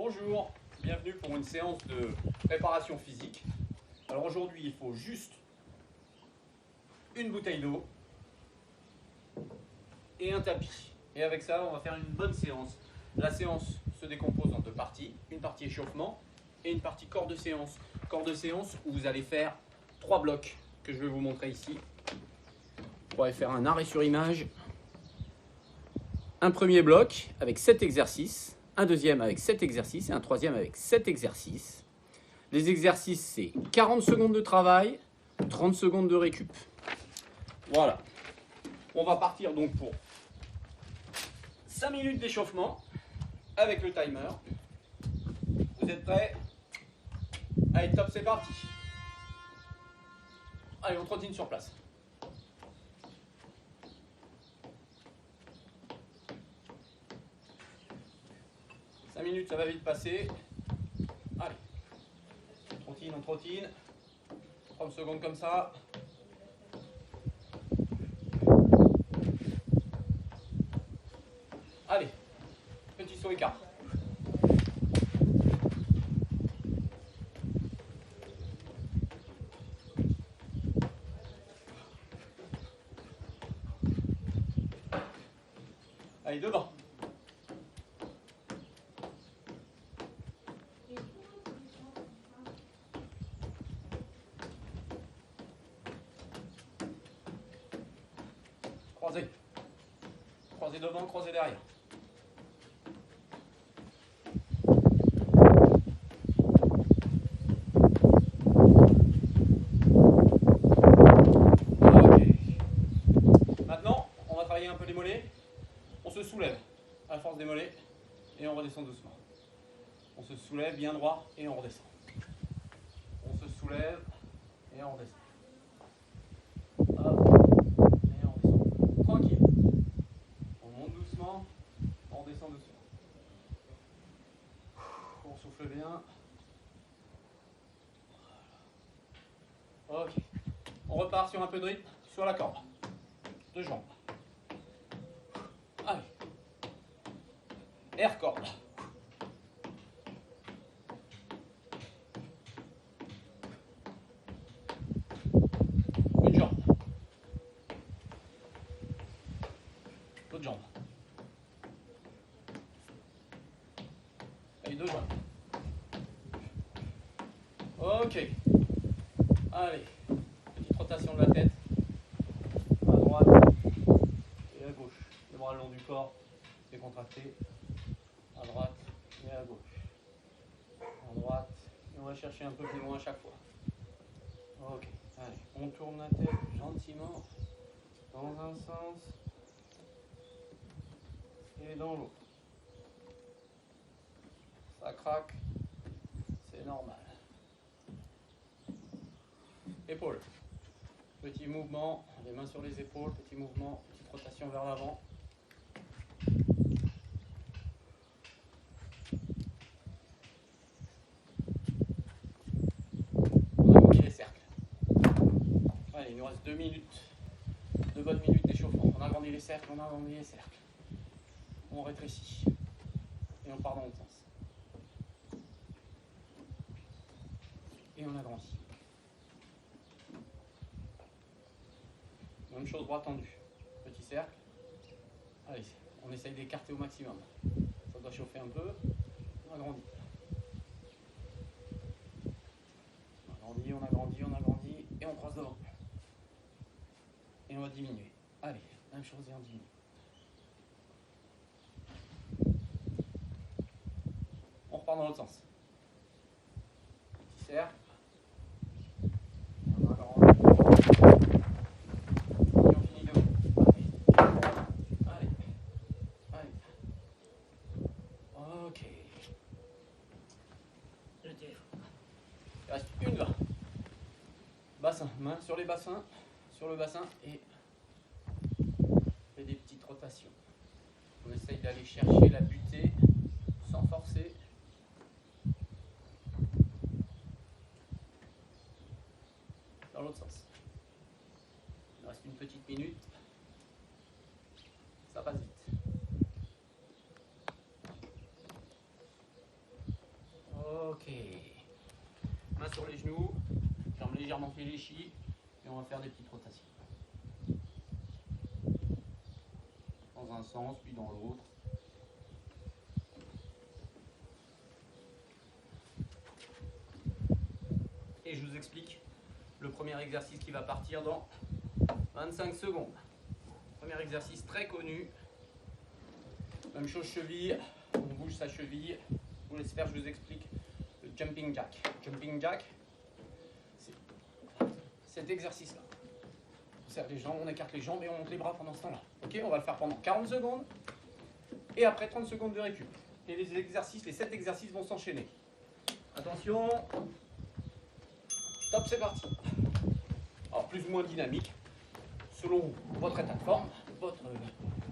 Bonjour, bienvenue pour une séance de préparation physique. Alors aujourd'hui, il faut juste une bouteille d'eau et un tapis. Et avec ça, on va faire une bonne séance. La séance se décompose en deux parties. Une partie échauffement et une partie corps de séance. Corps de séance où vous allez faire 3 blocs que je vais vous montrer ici. On va faire un arrêt sur image. Un premier bloc avec 7 exercices, un deuxième avec 7 exercices et un troisième avec 7 exercices. Les exercices, c'est 40 secondes de travail, 30 secondes de récup. Voilà. On va partir donc pour 5 minutes d'échauffement avec le timer. Vous êtes prêts? Allez, top, c'est parti. Allez, on trottine sur place. Minutes, ça va vite passer. Allez, on trottine. 30 secondes comme ça. Allez, petit saut écart. Allez, devant. Croisez. Croisez devant, croisez derrière. Ok. Maintenant, on va travailler un peu les mollets. On se soulève à la force des mollets et on redescend doucement. On se soulève bien droit et on redescend. On se soulève et on redescend. Tranquille. On monte doucement, on descend doucement. On souffle bien. Ok. On repart sur un peu de rythme sur la corde. 2 jambes. Allez. Air corde. Une jambe. L'autre jambe. Allez, 2 jambes. Ok. Allez. Petite rotation de la tête. À droite et à gauche. Les bras le long du corps. Décontractés. À droite et à gauche. À droite. Et on va chercher un peu plus loin à chaque fois. Ok. Allez. On tourne la tête gentiment. Dans un sens. Et dans l'autre. Ça craque. C'est normal. Épaules. Petit mouvement, les mains sur les épaules, petit mouvement, petite rotation vers l'avant. On agrandit les cercles. Allez, il nous reste 2 minutes. 2 bonnes minutes d'échauffement. On agrandit les cercles, on agrandit les cercles. On rétrécit. Et on part dans l'autre sens. Et on agrandit. Même chose, bras tendu. Petit cercle. Allez, on essaye d'écarter au maximum. Ça doit chauffer un peu. On agrandit. On agrandit, on agrandit, on agrandit. Et on croise devant. Et on va diminuer. Allez, même chose et on diminue. On repart dans l'autre sens. Petit cercle. On agrandit. Ok. Le téléphone. Il reste une là. Bassin, main sur les bassins, sur le bassin et fait des petites rotations. On essaye d'aller chercher la butée sans forcer. Dans l'autre sens. Il reste une petite minute. Ça passe vite. Ok. Main sur les genoux, jambes légèrement fléchies et on va faire des petites rotations. Dans un sens puis dans l'autre. Et je vous explique le premier exercice qui va partir dans 25 secondes. Premier exercice très connu. Même chose cheville, on bouge sa cheville. Je vous laisse faire, je vous explique le jumping jack. Jumping jack, c'est cet exercice-là. On serre les jambes, on écarte les jambes et on monte les bras pendant ce temps-là. Ok, on va le faire pendant 40 secondes et après 30 secondes de récup. Et les exercices, les 7 exercices vont s'enchaîner. Attention, top, c'est parti. Alors plus ou moins dynamique, selon votre état de forme, votre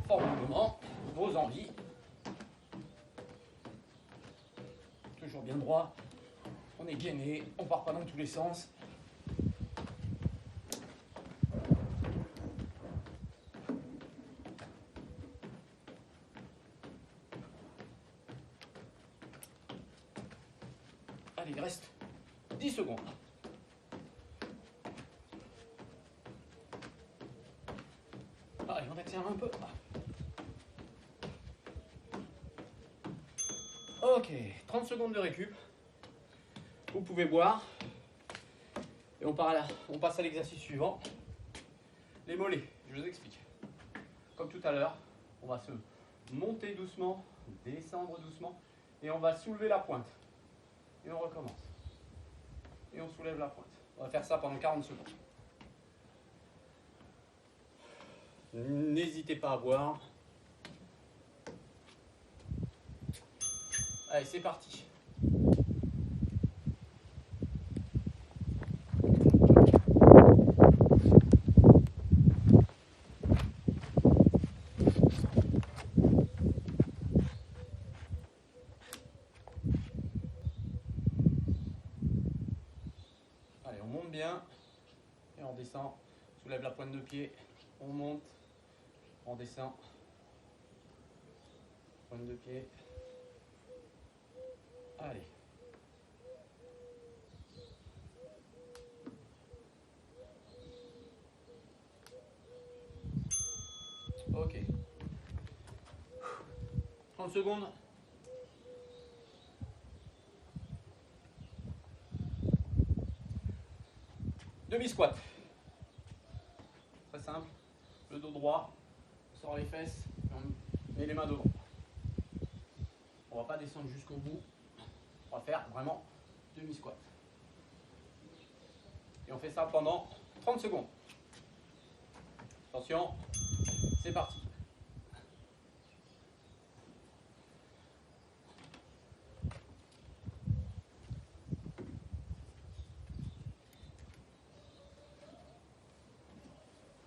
forme du moment, vos envies. Toujours bien droit, on est gainé, on part pas dans tous les sens. Allez, il reste 10 secondes. Allez, on accélère un peu. Ok, 30 secondes de récup. Vous pouvez boire. Et on passe à l'exercice suivant. Les mollets, je vous explique. Comme tout à l'heure, on va se monter doucement, descendre doucement, et on va soulever la pointe. Et on recommence. Et on soulève la pointe. On va faire ça pendant 40 secondes. N'hésitez pas à boire. Allez, c'est parti. Allez, on monte bien et on descend. Soulève la pointe de pied. On monte, on descend. Pointe de pied. Allez. Ok. 30 secondes. Demi-squat. Très simple. Le dos droit. On sort les fesses. On met les mains devant. On ne va pas descendre jusqu'au bout. On va faire vraiment demi-squat. Et on fait ça pendant 30 secondes. Attention, c'est parti.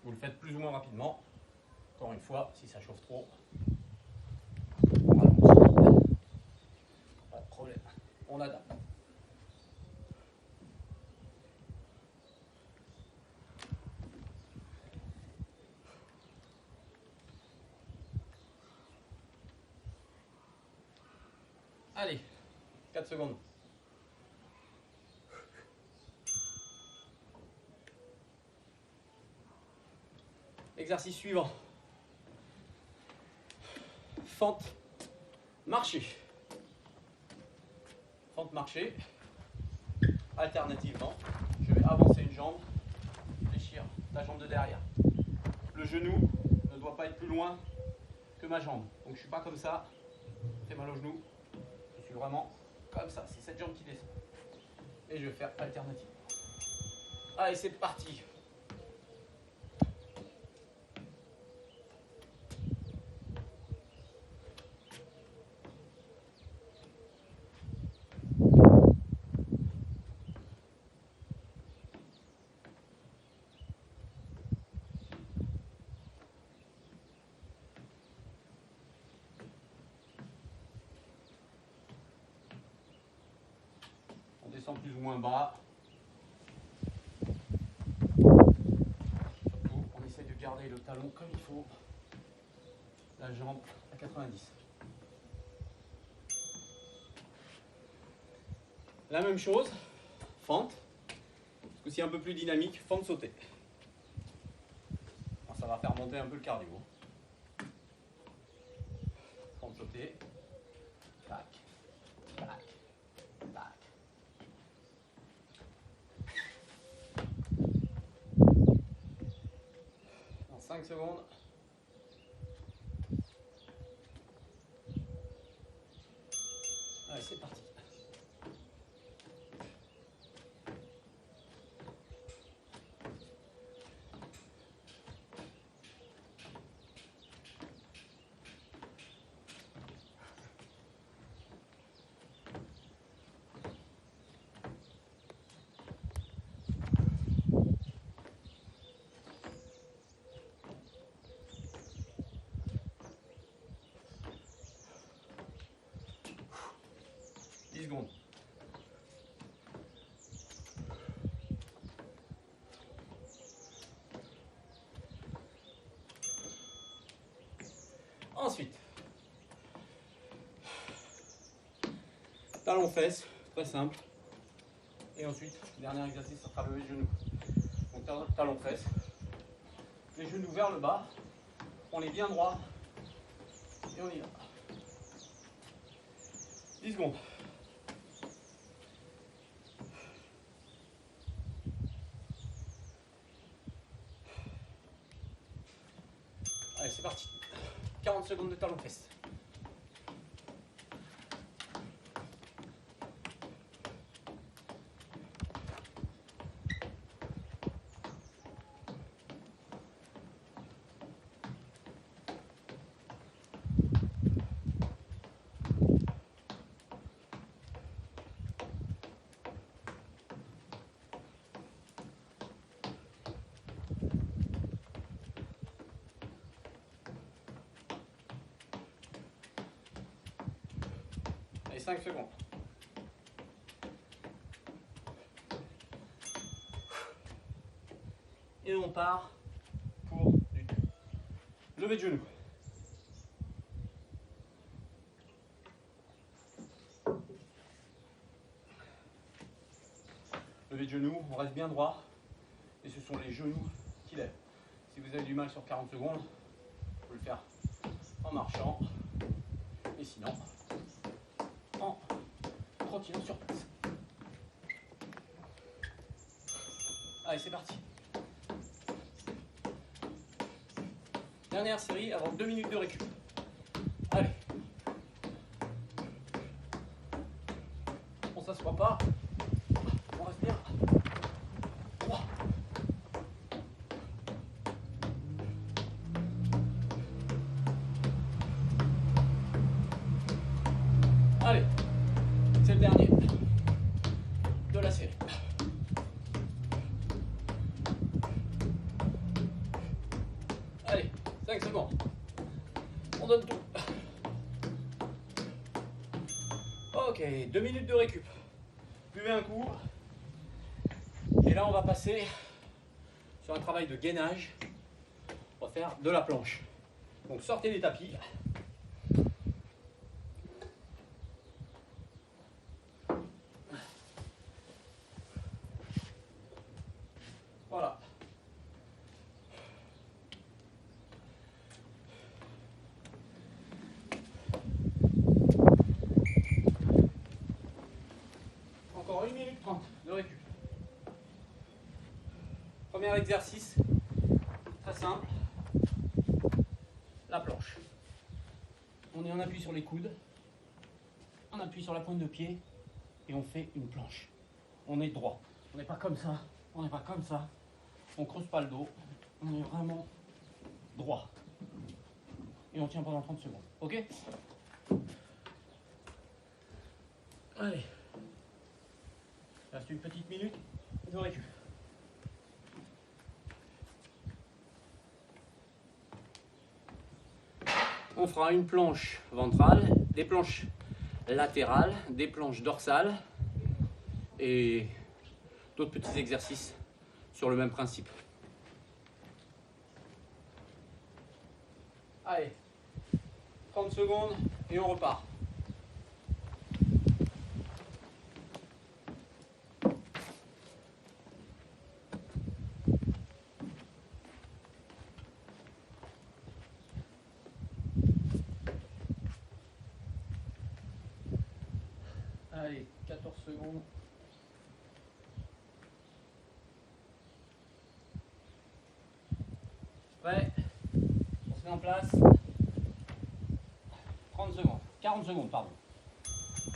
Vous le faites plus ou moins rapidement. Encore une fois, si ça chauffe trop, on ralentit. Pas de problème. On adapte. Allez, 4 secondes. Exercice suivant. Fente, marché. Fente, marché. Alternativement, je vais avancer une jambe, fléchir la jambe de derrière. Le genou ne doit pas être plus loin que ma jambe. Donc je ne suis pas comme ça, ça fait mal au genou. Je suis vraiment comme ça, c'est cette jambe qui descend. Et je vais faire alternative. Allez, c'est parti. On descend plus ou moins bas. Surtout, on essaie de garder le talon comme il faut. La jambe à 90. La même chose, fente, ce coup-ci un peu plus dynamique, fente sautée. Alors, ça va faire monter un peu le cardio. Fente sautée, tac, tac, tac. En 5 secondes. Allez, c'est parti. Secondes. Ensuite, talons-fesses, très simple. Et ensuite, dernier exercice, ça sera lever le genou. Donc talons-fesses, les genoux vers le bas, on est bien droit et on y va. 10 secondes. Allez, c'est parti. 40 secondes de talons-fesses. Allez, 5 secondes. Et on part pour du lever de genou. Lever de genou, on reste bien droit. Et ce sont les genoux qui lèvent. Si vous avez du mal sur 40 secondes, vous pouvez le faire en marchant. Et sinon, en trottinant sur place. Allez, c'est parti. Dernière série avant 2 minutes de récup. Allez. On s'assoit pas. On respire. 3. Allez. C'est le dernier de la série. Allez, 5 secondes. On donne tout. Ok, 2 minutes de récup. Buvez un coup. Et là, on va passer sur un travail de gainage. On va faire de la planche. Donc, sortez les tapis. Voilà. Encore 1 minute 30 de récup. Premier exercice, très simple, la planche. On est en appui sur les coudes, on appuie sur la pointe de pied et on fait une planche. On est droit, on n'est pas comme ça, on n'est pas comme ça, on creuse pas le dos, on est vraiment droit. Et on tient pendant 30 secondes, ok? Allez, il reste une petite minute de récup. On fera une planche ventrale, des planches latérales, des planches dorsales et d'autres petits exercices sur le même principe. Allez, 30 secondes et on repart. Allez, 14 secondes. Prêt? On se met en place. 30 secondes. 40 secondes, pardon.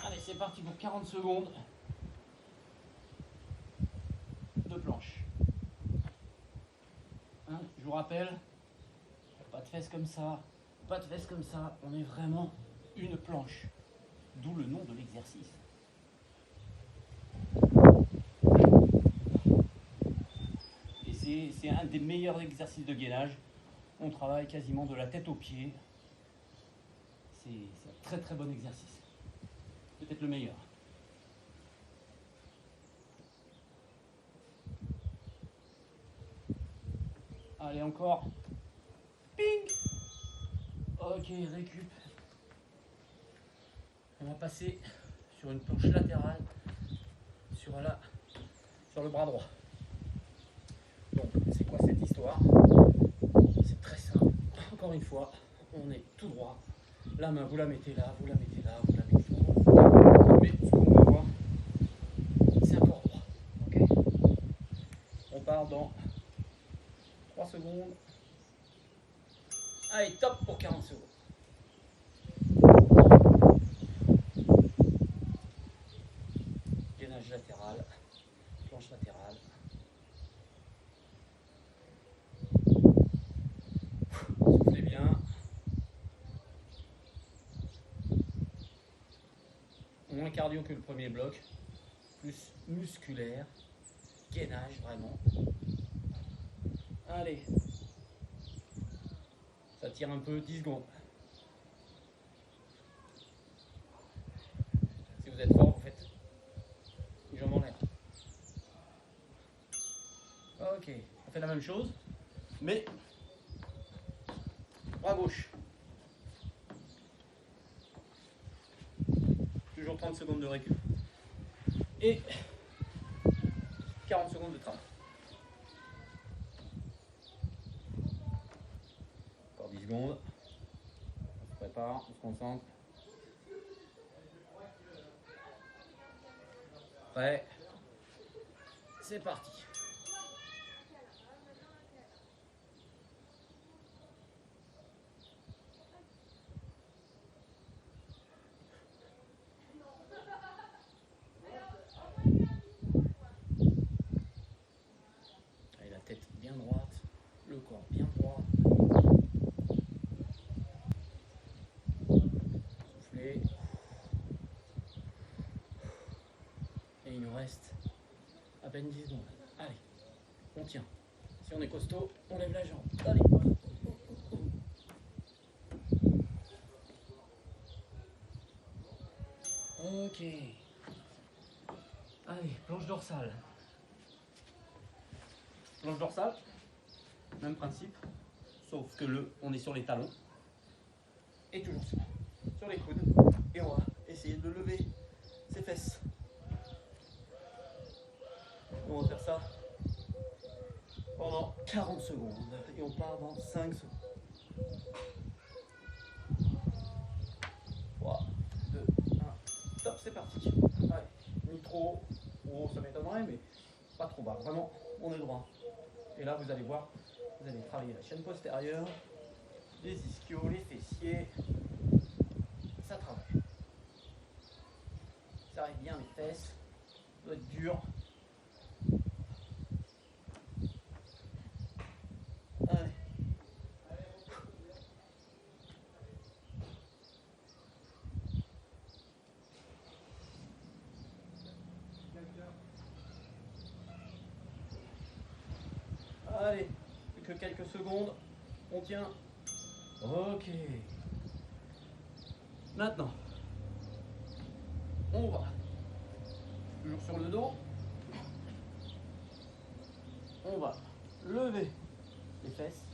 Allez, c'est parti pour 40 secondes. De planche. Hein, je vous rappelle, pas de fesses comme ça, pas de fesses comme ça. On est vraiment une planche. D'où le nom de l'exercice. Et c'est un des meilleurs exercices de gainage. On travaille quasiment de la tête aux pieds. C'est un très très bon exercice. Peut-être le meilleur. Allez, encore. Ping. Ok, récup. On va passer sur une planche latérale sur le bras droit. Donc, c'est quoi cette histoire? C'est très simple. Encore une fois, on est tout droit. La main, vous la mettez là, vous la mettez là, vous la mettez là. Mais ce qu'on va voir, c'est un corps droit. Ok? On part dans 3 secondes. Allez, top pour 40 secondes. Gainage latéral, planche latérale. Soufflez bien. Moins cardio que le premier bloc, plus musculaire, gainage vraiment. Allez, ça tire un peu, 10 secondes. Si vous êtes fort, vous faites une jambe en l'air. Ok, on fait la même chose, mais bras gauche. Toujours 30 secondes de récup. Et 40 secondes de travail. Encore 10 secondes. On se prépare, on se concentre. Prêt. C'est parti. Allez, la tête bien droite, le corps bien droit. Soufflez. Et il nous reste à peine 10 secondes. Allez, on tient. Si on est costaud, on lève la jambe. Allez. Ok. Allez, planche dorsale. Planche dorsale, même principe, sauf que on est sur les talons. Et toujours sur les coudes. Et on va essayer de lever ses fesses. On va faire ça pendant 40 secondes. Et on part dans 5 secondes. 3, 2, 1. Top, c'est parti. Allez, ni trop haut, ça m'étonnerait, mais pas trop bas. Vraiment, on est droit. Et là, vous allez voir, vous allez travailler la chaîne postérieure, les ischios, les fessiers. Ça travaille. Ça arrive bien les fesses. Ça doit être dur. Allez. Allez, plus que quelques secondes. On tient. Ok. Maintenant, on va toujours sur le dos. On va lever les fesses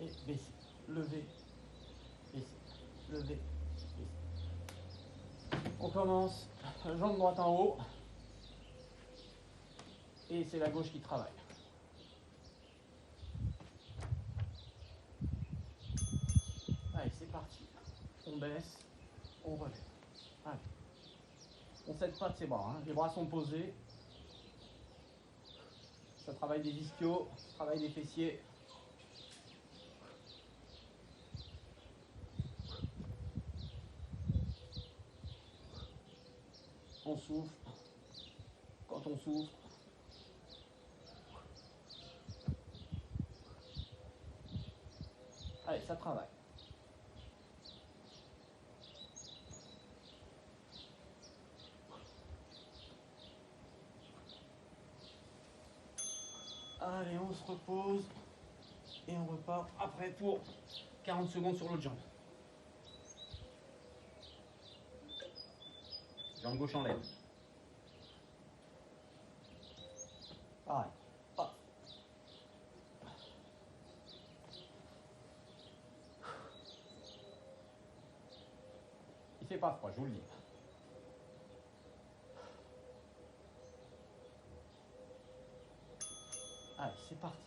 et baisser. Lever, baisser. Lever, baisser. On commence, jambe droite en haut. Et c'est la gauche qui travaille. Allez, c'est parti. On baisse, on relève. Allez. On ne s'aide pas de ses bras, hein. Les bras sont posés. Ça travaille des ischios, ça travaille des fessiers. On souffle. Quand on souffle, allez, ça travaille. Allez, on se repose et on repart après pour 40 secondes sur l'autre jambe. Jambe gauche en l'air. Pareil. Hop. Il fait pas froid, je vous le dis. Allez, c'est parti.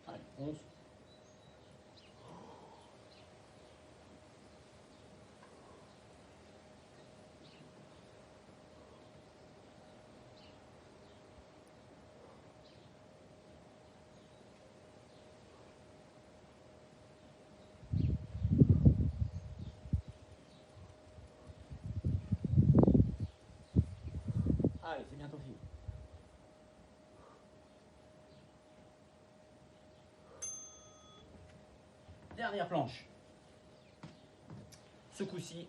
Allez, 11. Allez, c'est bientôt fini. Dernière planche. Ce coup-ci,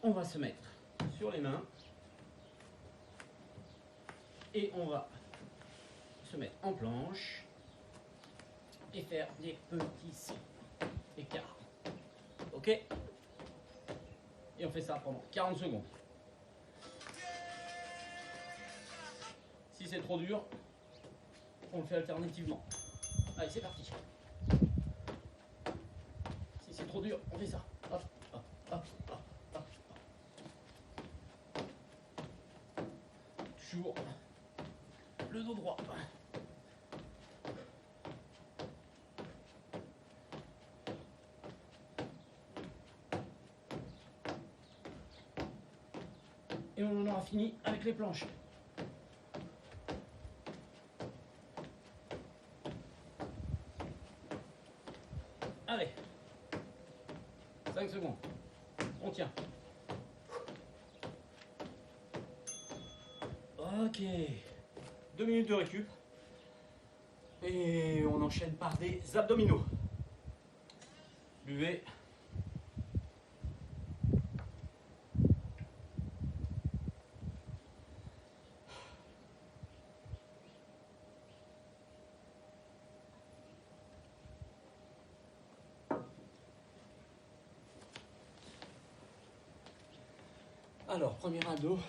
on va se mettre sur les mains et on va se mettre en planche et faire des petits écarts. Ok? Et on fait ça pendant 40 secondes. Si c'est trop dur, on le fait alternativement. Allez, c'est parti. Si c'est trop dur, on fait ça. Hop, hop, hop, hop, hop, hop. Toujours le dos droit. Et on en aura fini avec les planches. Allez, 5 secondes, on tient. Ok, 2 minutes de récup. Et on enchaîne par des abdominaux. Buvez. Alors, premier abdo.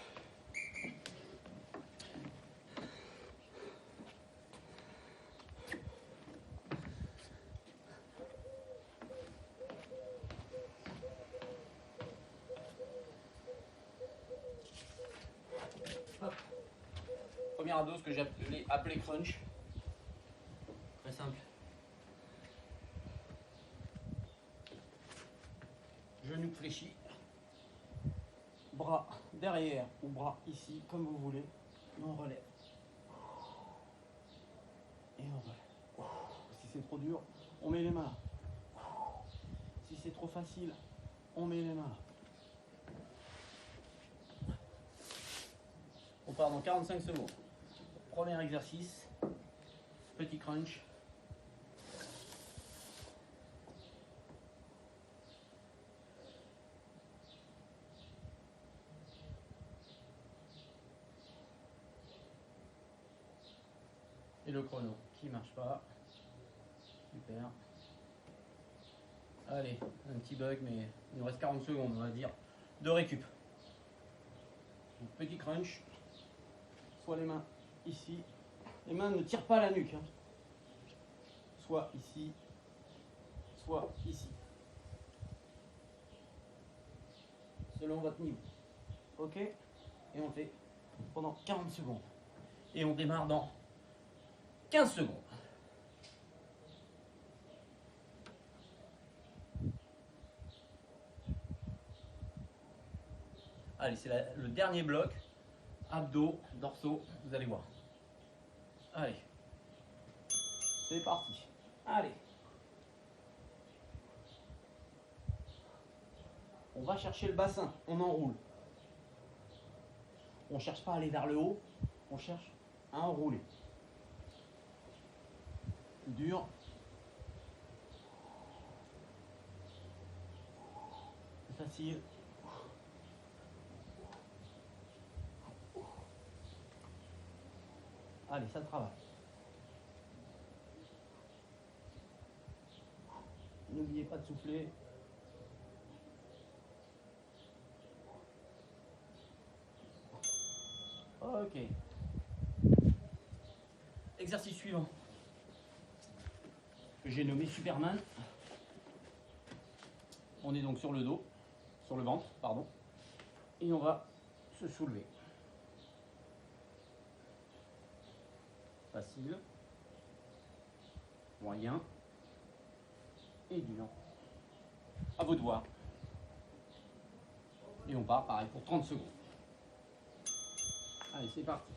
Hop. Premier abdo, ce que j'ai appelé crunch. Très simple. Genou fléchi. Bras derrière ou bras ici, comme vous voulez. Et on relève. Et on relève. Si c'est trop dur, on met les mains là. Si c'est trop facile, on met les mains là. On part dans 45 secondes. Premier exercice, petit crunch. Et le chrono qui marche pas. Super. Allez, un petit bug, mais il nous reste 40 secondes, on va dire, de récup. Donc, petit crunch. Soit les mains ici. Les mains ne tirent pas la nuque. Hein. Soit ici, soit ici. Selon votre niveau. Ok? Et on fait pendant 40 secondes. Et on démarre dans 15 secondes. Allez, c'est le dernier bloc. Abdos, dorsaux, vous allez voir. Allez, c'est parti. Allez. On va chercher le bassin, on enroule. On ne cherche pas à aller vers le haut, on cherche à enrouler. Dur. Facile. Allez, ça travaille. N'oubliez pas de souffler. Ok. Exercice suivant. Que j'ai nommé Superman. On est donc sur le dos, sur le ventre, pardon. Et on va se soulever. Facile. Moyen. Et dur. À vous de voir. Et on part pareil pour 30 secondes. Allez, c'est parti.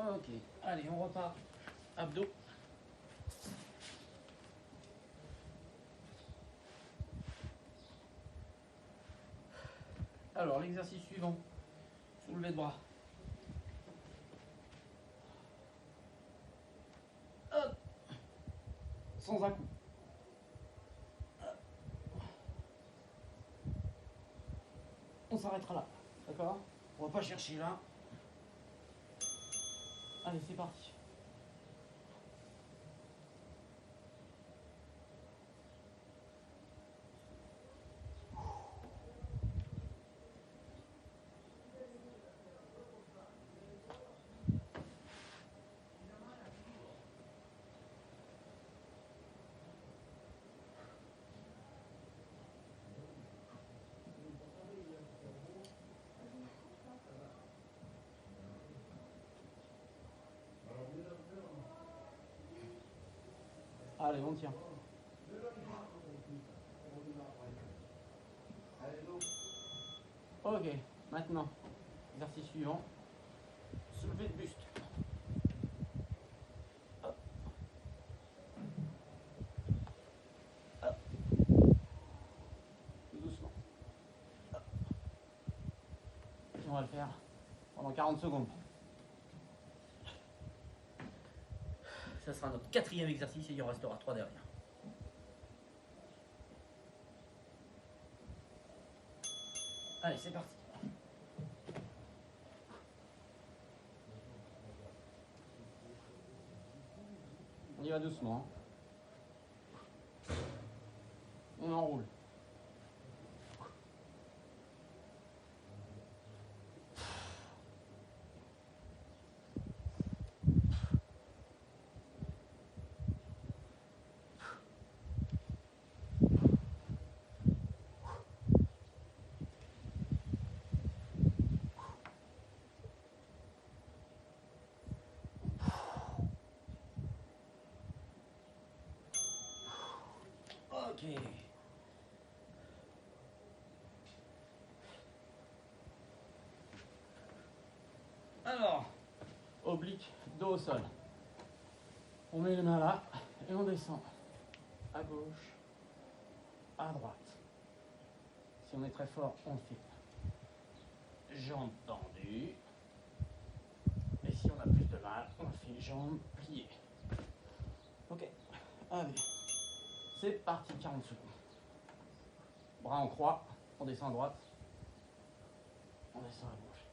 Ok, allez, on repart. Abdos. Alors, l'exercice suivant. Soulevé de bras. Hop. Sans à-coup. On s'arrêtera là. D'accord? On va pas chercher là. Allez, c'est parti. Allez, on tient. Ok, maintenant, exercice suivant. Soulevé de buste. Hop. Hop. Tout doucement. Hop. Et on va le faire pendant 40 secondes. Ça sera notre 4e exercice et il en restera 3 derrière. Allez, c'est parti. On y va doucement. On enroule. Ok. Alors, oblique, dos au sol. On met les mains là et on descend. À gauche, à droite. Si on est très fort, on fait jambes tendues. Et si on a plus de mal, on fait jambes pliées. Ok, allez. C'est parti, 40 secondes. Bras en croix, on descend à droite, on descend à gauche.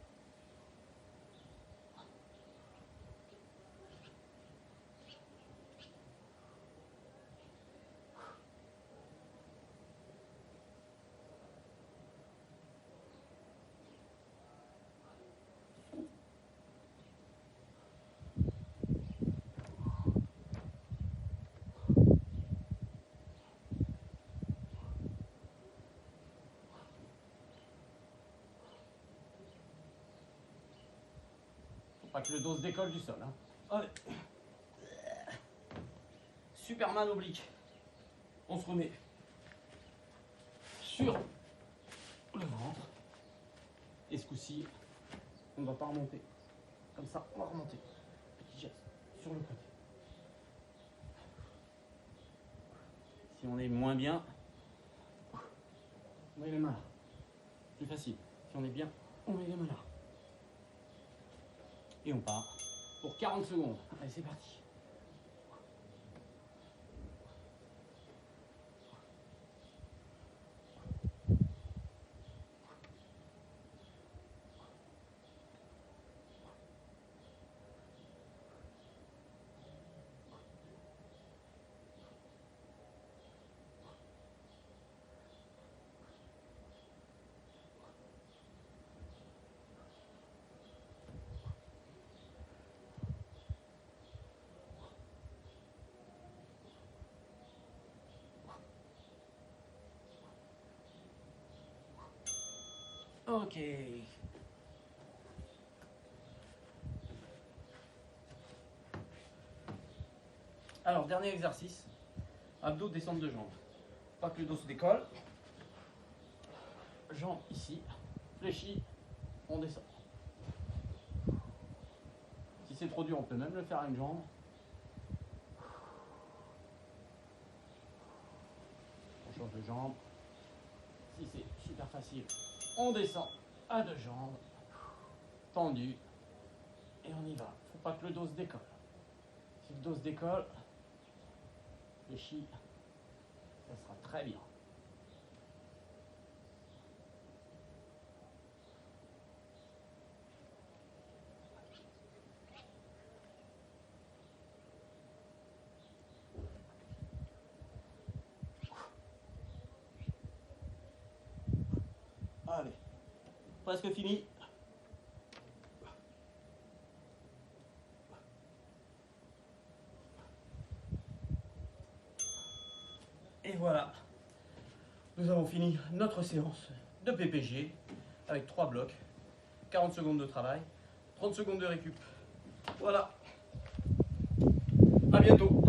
Pas que le dos se décolle du sol. Hein. Allez. Superman oblique. On se remet sur le ventre. Et ce coup-ci, on ne va pas remonter. Comme ça, on va remonter. Petit geste sur le côté. Si on est moins bien, on met les mains là. Plus facile. Si on est bien, on met les mains là. Et on part pour 40 secondes. Allez, c'est parti. Ok. Alors, dernier exercice. Abdos, descente de jambes. Pas que le dos se décolle. Jambes ici. Fléchis. On descend. Si c'est trop dur, on peut même le faire à une jambe. On change de jambe. Si c'est super facile, on descend à deux jambes. Tendu. Et on y va. Faut pas que le dos se décolle. Si le dos se décolle, fléchis, ça sera très bien. Allez, presque fini. Et voilà, nous avons fini notre séance de PPG avec 3 blocs, 40 secondes de travail, 30 secondes de récup. Voilà, à bientôt.